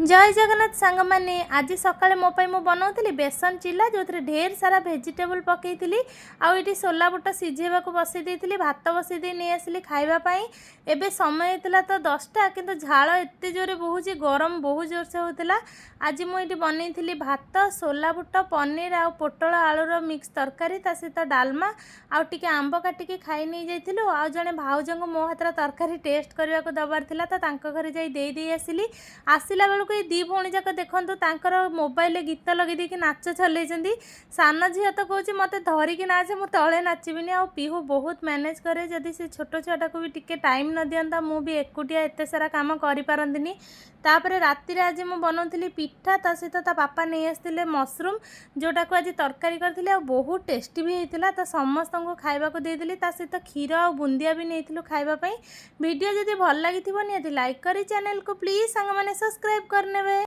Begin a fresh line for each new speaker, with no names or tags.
जय जगन्नाथ सांग मैंने आज सकाଳେ मो पाई मु बनाउଥିଲି बेसन चिल्ला जो ढेर सारा भेजिटेबल पकईली आउटी सोला बुट सिझेबा बसई देइथिली भात बसई दे नहीं आसिली खाइबा पाई। एबे समय होता तो 10टा किंतु झाड़ एते जोरे बहुची गरम बहुत जोर से होता। आज मुझे बनई भात सोला बुट पनीर आ पोटल आलूर मिक्स तरकारी ता सहित डालमा आउ टिके आंब काटिकी खाई नहीं जाइलु। आ जड़े भाउज को मो हाथ तरकारी टेस्ट करने को दबार थिला तो तांको घरे जाई देई देई आसिली। आसिला बेलू ये दी भौणी जाक देखु तांकर मोबाइल गीत लगे दी नाच चलई सान झील तो कौच मत धरिकी नाच मु तले नाचबिनी आ पीहू बहुत मैनेज करे जदि से छोट छुआटा को भी टिके टाइम न दिंता मु भी एकुटिया एत सारा कम करपारती। तापर राति आज मु बनाऊली पिठा ता सहित ता पापा नहीं आसते मशरूम जोटा को आज तरकारी करथिले आ बहुत टेस्टी भी होता तो समस्त को खाइबा को देदेली ता सहित क्षीर आ बुंदिया भी नहीं खाइबा। वीडियो जदि भल लगी निहाती लाइक करी चैनल को प्लीज सांग माने सब्सक्राइब करने।